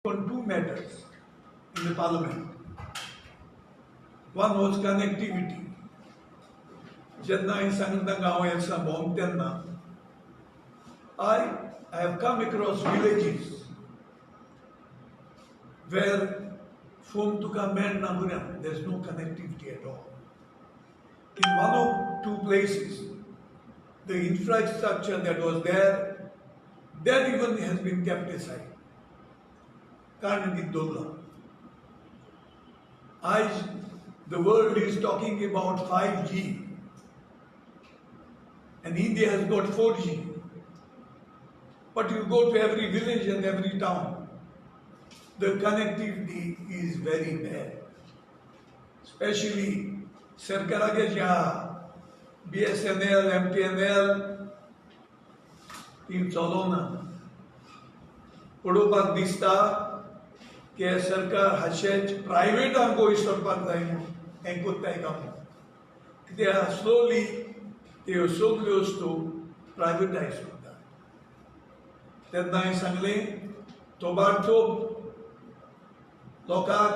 on two matters in the parliament. One was connectivity. जेन्ना हांवें सांगता हांव येता भोंवता तेन्ना I have come across villages where phone tuka मेळना भुरग्यांक. There's no connectivity at all. In one or two places, the infrastructure that was there, that even has been kept aside. The world is talking about 5G and India has got 4G. But you go to every village and every town, the connectivity is very bad. Especially Sarkarage jaha, BSNL, MTNL, in Chalona. पळोवपाक दिसता की सरकार हाचेच प्रायवेटांक गोंय करपाक जाय म्हूण हें कोत्ताय काम कित्याक स्लोली त्यो सगल्यो वस्तू प्रायवेटायज करता. तेन्ना हांवें सांगलें तोबाडतोब लोकांक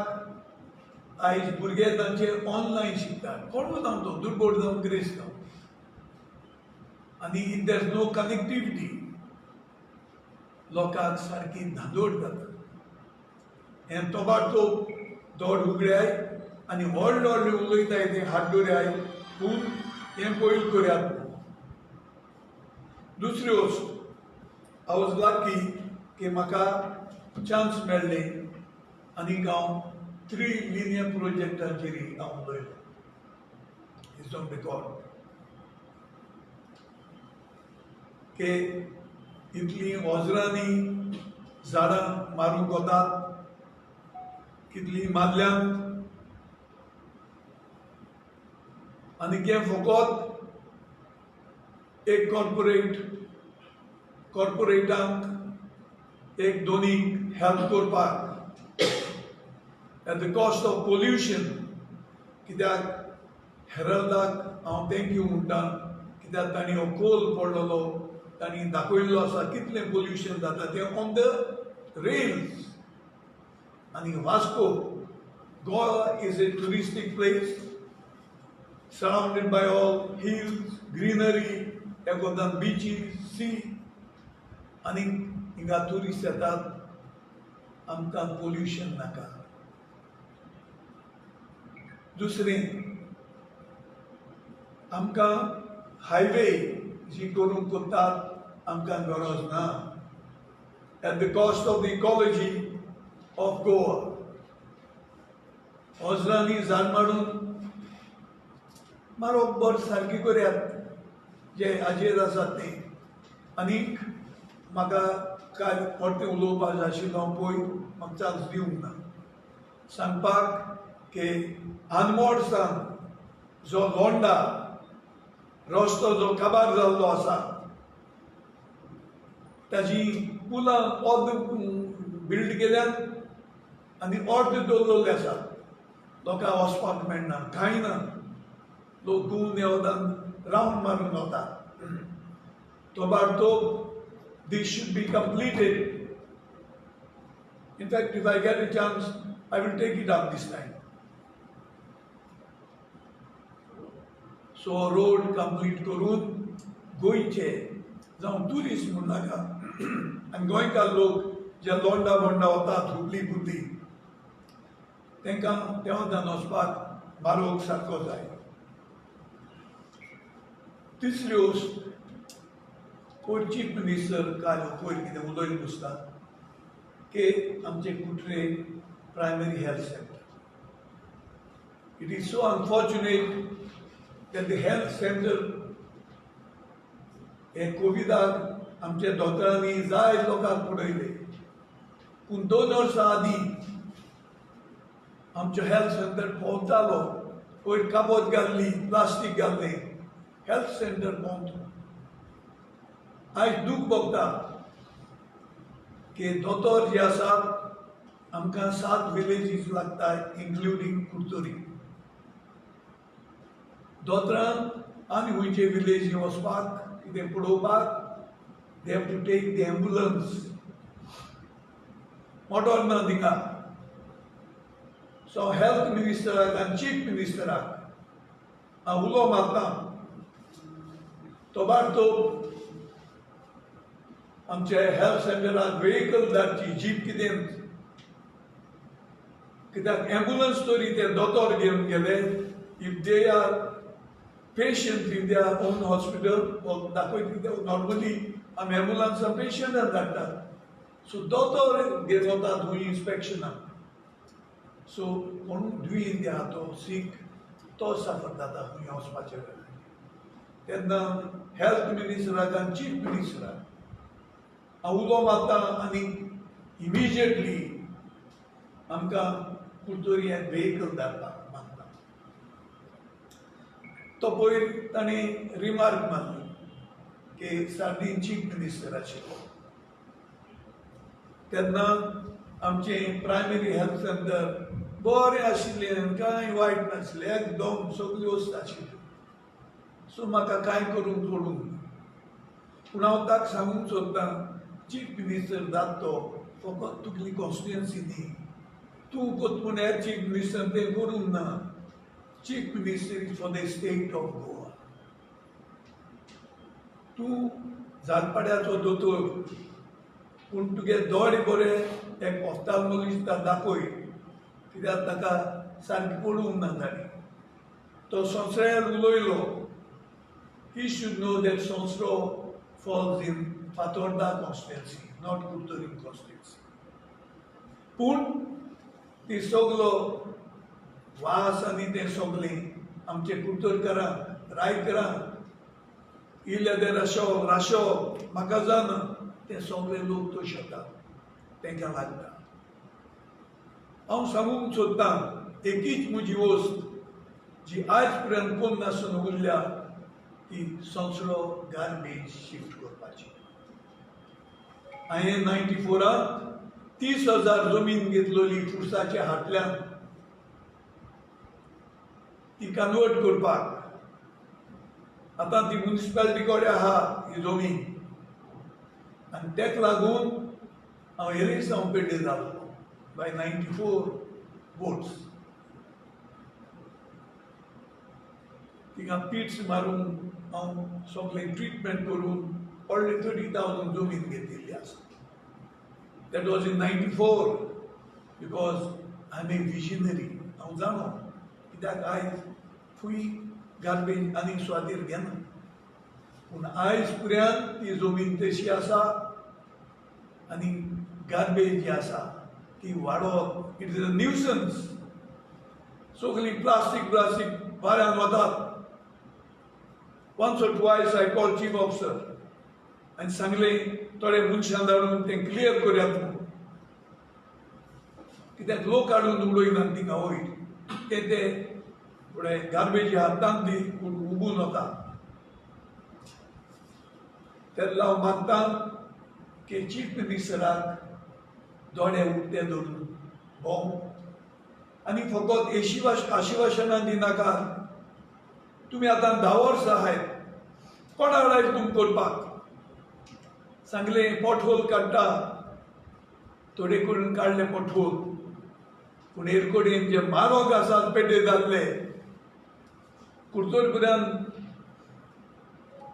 आयज भुरगे तांचे ऑनलायन शिकतात. कोण जावन तो दुर्बोड जावन ग्रेस जावन आनी if there is no connectivity लोकांक सारकी धांदोड जाता. हें तोबाडतोब दोड उगड्याय आनी व्हडले व्हडले उलयताय ते हात दोऱ्याय पूण हें पयलीं करयात. दुसरी वस्त हांव वॉज लकी की म्हाका चान्स मेळ्ळें आनीक हांव 3 लिनियर प्रोजेक्टाचेर हांव उलयलो. इट्स ऑन रेकॉर्ड के इतली ओजरांनी झाडां मारूंक वतात, कितली मारल्यांत आनी हें फकत एक कॉर्पोरेटांक एक दोनीक हेल्प करपाक eight the cost of pollution. कित्याक हेरल्डाक हांव थँक्यू म्हणटा कित्याक तांणी हो कोल पडलेलो तांणी दाखयल्लो आसा कितलें पोल्युशन जाता तें ऑन द रेल्स. आनी Vasco Goa is a touristic place surrounded by all hills, greenery, एकोदान beaches, sea. आनी हिंगा टुरिस्ट येतात, आमकां पोल्युशन नाका. दुसरें आमकां हायवे जी करूंक कोत्तात आमकां गरज ना. At the cost of the ecology of Goa ओजरांनी झाड मारून बरोबर सारकी करयात जे हाजेर आसात ते. आनीक म्हाका काय परतें उलोवपाक जाय आशिल्लो हांव पळय म्हाका चान्स दिवंक ना. सांगपाक की आनमोडसान जो लोंडा रस्तो जो काबार जाल्लो आसा ताजी पुलां अर्द बिल्ड केल्यात आनी अर्द दवरलेले आसात. लोकांक वचपाक मेळना, कांय ना. लोक गुवन येवदान रावंड मारून वतात. तोबाडतोब this should be completed. In fact, if I get a chance, I will take it up this time. So road complete करून गोंयचे जावं टुरिस्ट म्हूण नाका आनी गोंयकार लोक जे लोंडा बोंडा वतात हुबली बुद्दी तांकां देंवदान वचपाक मार्ग सारको जाय. तिसरी वस्त कोण चीफ मिनिस्टर काल पयर कितें उलयलो दिसता की आमचे कुट्रे primary health centre. It is so unfortunate that the health center हे कोविडाक आमच्या दोतोरांनी जाय लोकांक पडयले पूण 2 वर्सां आदीं आमचो हेल्थ सेंटर पावतालो. पयर काबोत घाल्ली, प्लास्टीक घाल्लें, हेल्थ सेंटर पावता. आयज दूख भोगता की दोतोर जे आसात आमकां 7 विलेजीस लागतात इन्क्लुडींग कुर्तोरी. दोतोरांक आनी खंयचे विलेजी वचपाक कितें पळोवपाक they have to take the ambulance मोटोरना थिंगा सो हेल्थ मिनिस्टराक आनी चीफ मिनिस्टराक हांव उलो मारतां तोबारतोब आमचे हेल्थ सेंटराक व्हेकल धाडची जीप कितें कित्याक एम्बुलन्स तरी ते दोतोर घेवन गेले if they are patient in their own hospital दाखयता नॉर्मली आमी एम्बुलन्सान पेशंटाक धाडटात सो दोतोर घेवन वता थंय इन्स्पेक्शनाक सो कोण दुयेंत आहा तो सीक तो सफर जाता खंय वचपाचें तेन्ना हेल्थ मिनिस्टराक आनी चीफ मिनिस्टराक हांव उलो मारतां आनी इमिजिएटली आमकां कुडतोरी एक व्हेकल धाडपाक मागता तो पयर ताणें रिमार्क मारली की सारडीन चीफ मिनिस्टर आशिल्लो तेन्ना आमचें प्रायमरी हेल्थ सेंटर बरें आशिल्लें कांय वायट नाशिल्लें एकदम सगळी वस्त आशिल्ली सो म्हाका कांय करूंक सोडूंक ना पूण हांव ताका सांगूंक सोदतां चीफ मिनिस्टर जाता तो फकत तुगेली कॉन्स्टिट्युएन्सी न्ही तूं कोत पूण हेर चीफ मिनिस्टर तें करूंक ना chief minister is for the state of Goa तूं झाडपाड्याचो दोतोर पूण तुगे दोळे बरे एक ऑफ्थाल्मोलॉजिस्टाक दाखय कित्याक ताका सारकी पडूंक ना जाली तो संसऱ्यार उलयलो ही शुड नो दॅट संसरो falls in Fatorda constituency not Curtorim constituency पूण ती सगलो वास आनी तें सगलें आमचे कुडतोरकारांक रायकरांक इल्ले ते राशो म्हाका जाना ते सगळे लोक तो शेतात तांकां लागता हांव सांगूंक सोदतां एकूच म्हजी वस्त जी आयज पर्यंत कोण नासून उरल्या ती संसरो गार्बेज शिफ्ट करपाची हांवें 94 30,000 जमीन घेतलोली फुरसाच्या हाटल्यान ती कन्वर्ट करपाक आतां ती म्युनिसिपालिटी कडेन आहा ही जमीन आनी तेका लागून हांव एरेस हांव पेड्डेर जाल्लो बाय 94 वोट्स तिका पिट्स मारून हांव सगळें ट्रिटमेंट करून व्हडले 30,000 जमीन घेतिल्ली आसा that was in 94 because I am a visionary हांव जाणो कित्याक आयज खंय गार्बेज आनी स्वादीर घेना पूण आयज पर्यंत ती जमीन तशी आसा आनी गार्बेज जी आसा ती वाडोवप इट इज अ न्यूसन्स सगळी प्लास्टीक वाऱ्यान वतात once or twice I called chief officer and सांगलें थोडे मनशां धाडून तें क्लियर करयात म्हणून कित्याक लोक हाडून उडयनात थिंगा वयर ते थोडे गार्बेज हातांत दी उबून वता तेन्ना हांव मागतां की चीफ मिनिस्टराक दोळे उक्ते धरून भोंव आनी फकत आशिवासनां दिनाकात तुमी आतां 10 वर्सां आहात कोणा लायक तुमकां करपाक सांगलें पोटहोल काडटा थोडे करून काडले पोटहोल पूण एरकोडेन जे म्हारग आसात पेड्डे जाल्ले कुडतोरपर्यंत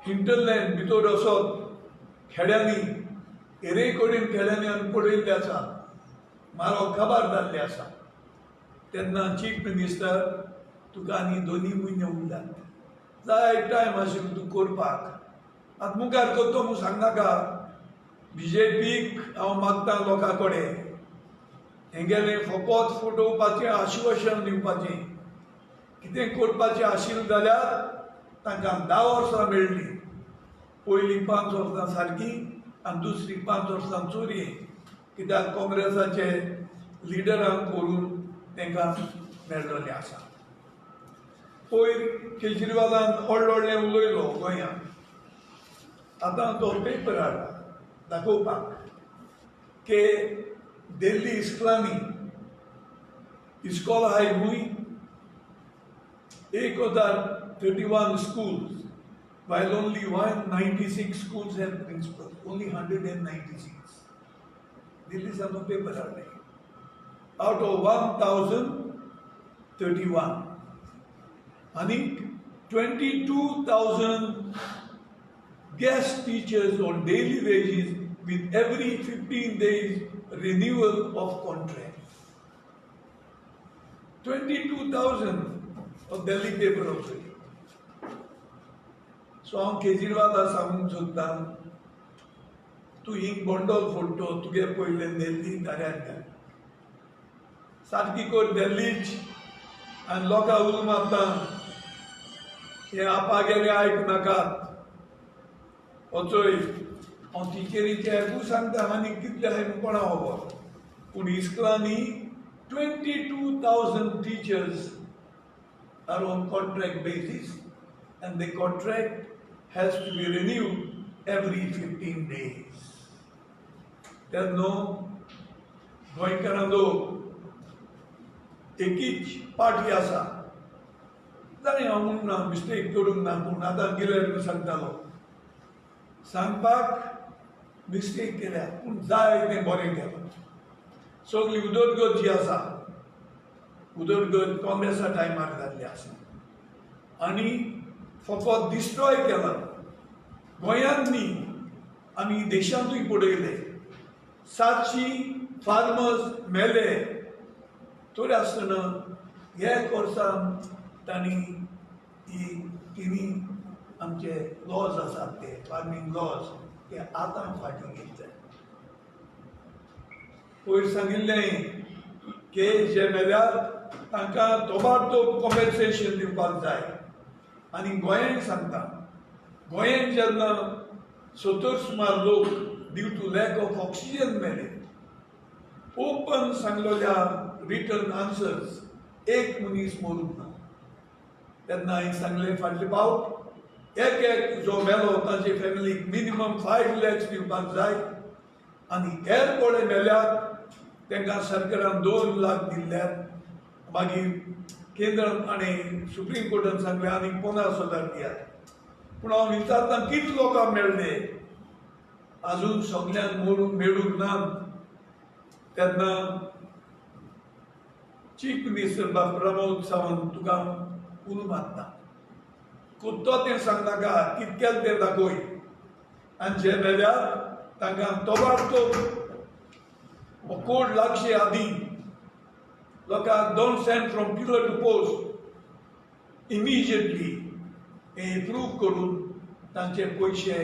हिंटरलँड भितर वचत खेड्यांनी एरे कडेन खेड्यांनी आमी पडयल्ले आसा म्हारग काबार जाल्ले आसा तेन्ना चीफ मिनिस्टर तुका आनी 2 म्हयने उरल्यात जाय टायम आशिल्लो तूं करपाक आतां मुखार करतो म्हूण सांगनाका बीजेपीक हांव मागतां लोकां कडेन हेंगेलें फकत फटोवपाचें आश्वासन दिवपाचें कितें करपाचें आशिल्लें जाल्यार तांकां 10 वर्सां मेळ्ळीं पयलीं 5 वर्सां सारकी आनी दुसरी 5 वर्सां चोरये कित्याक काँग्रेसाचे लिडरांक करून तांकां मेळ्ळलें आसा पयर केजरीवालान व्हडलें उलयलो गोंयांत आतां तो पेपर हाडला दाखोवपाक की दिल्ली इस्कॉलांनी इस्कॉल आहाय मूय 1031 schools while only 196 schools have principal only 196 Delhi सामनो पेपर हाडले आउट ऑफ 1031 आणि 22,000 guest teachers on daily wages with every 15 days renewal of contract. 22,000 of Delhi paper also. So हांव केजरीवाला सांगूंक सोदतां तूं हिंग बंडल फोडटो तुगे पयले दिल्ली दाऱ्यार घाल सारकी कोर दिल्लीच आनी लोकां उलो मारता हे आपा गेले आयकनाकात वचोय हांव टिचरीचे एकू सांगता आनी कितले आहाय कोणा खबर पूण इस्कलांनी 22,000 teachers are on contract basis and the contract has to be renewed every 15 days. तेन्ना गोंयकारांचो एकूच पार्टी आसा जाणें हांव म्हणना मिस्टेक करूंक ना पूण आतां गेल्यार सांगतालो सांगपाक मिस्टेक केल्या पूण जाय तें बरें केलां सगळी उदरगत जी आसा उदरगत काँग्रेसा टायमार जाल्ली आसा आनी फकत डिस्ट्रॉय केला गोंयांत न्ही आमी देशांतूय पळयले 700 फार्मर्स मेले तरी आसतना हे वर्सां तांणी तिनी आमचे लॉज आसात ते फार्मींग लॉज ते आतां फाटीं घेतले पयर सांगिल्लें की जे मेल्यार तांकां तोबाडतोब कॉम्पेन्सेशन दिवपाक जाय आनी गोंयांत सांगता गोंयांत जेन्ना 70 सुमार लोक due to lack of oxygen मेले ओपन सांगलोल्या रिटर्न आन्सर्स एक मनीस मरूंक ना तेन्ना हांवें सांगलें फाटले फावट एक जो मेलो ताचे फॅमिलीक मिनिमम 5 lakhs दिवपाक जाय आनी हेर कोणे मेल्यार तांकां सरकारान 2 लाख दिल्ल्यात मागीर केंद्रान आनी सुप्रीम कोर्टान सांगलें आनी 50,000 दियात पूण हांव विचारतां कितले लोकांक मेळ्ळे अजून सगळ्यांक मेळूंक ना तेन्ना चीफ मिनिस्टर प्रमोद सावंत तुका उलो मारता कुत्तो तें सांगनाका कितकें तें दाखय आनी जे मेल्यार तांकां तोबाडतोब कोड लागचे आदीं लोकांक don't send from pillar to post immediately हें प्रूव करून तांचे पयशे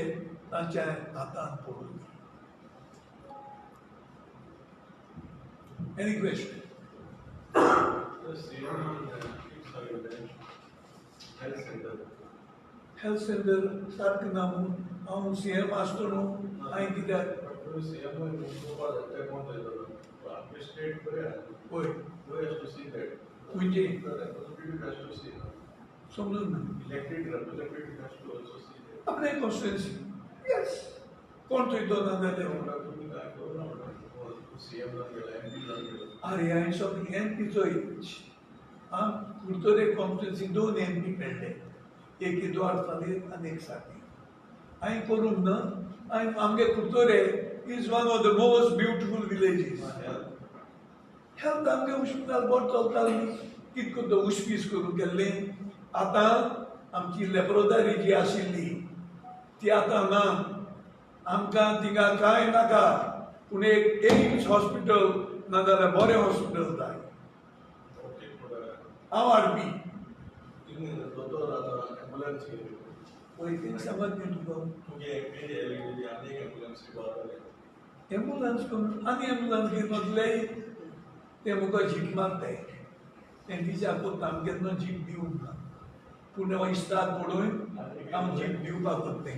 तांच्या हातांत पडून एनी क्वेश्चन हेल्थ सेंटर सारकें ना म्हणून हांव CM आसतो न्हू हांवें कित्याक पळय खंयचे समजून ना आपले कॉन्स्टिट्युएन्सी येस कोण थंय तो ना जाल्यार अरे हांवें सगळी MP चोय आं कुडतोरे कॉन्स्टिट्युएन्सी 2 MP मेळ्ळे एक इद्वार फालेर आनी एक सारकी हांवें करूंक ना हांवें आमगे Curtorim is one of the most beautiful villages health आमगे हॉस्पिटल बरो चलता न्ही कितें करता उशपीस करून केल्लें आतां आमची लेप्रोदारी जी आशिल्ली ती आतां ना आमकां थिंगा कांय नाका पूण एक एम्स हॉस्पिटल नाजाल्यार बरें हॉस्पिटल जाय हांव हाडपी पळय तें समज न्ही तुका एम्बुलन्स करून आनी एम्बुलन्स घेवन वतले ते मुखार जीप मारताय तें दिसा पळोवन आमी केन्ना जीप दिवंक ना पूण इश्तार पळोवन हांव जीप दिवपाक वता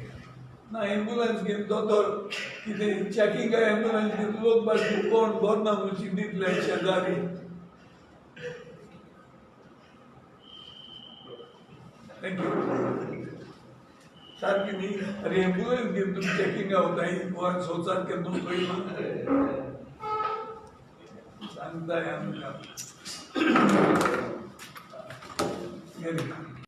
ना एम्बुलन्स घेवन दोतोर कितें चॅकींग एम्बुलन्स घेवन लोक बाजू कोण भरना म्हणून दितले शेजारी थँक्यू सारकी न्ही अरे एम्बुलन्स घेवन तुमी चॅकिंगा वताय वर संवसार केन्ना पळयना सांगताय आमकां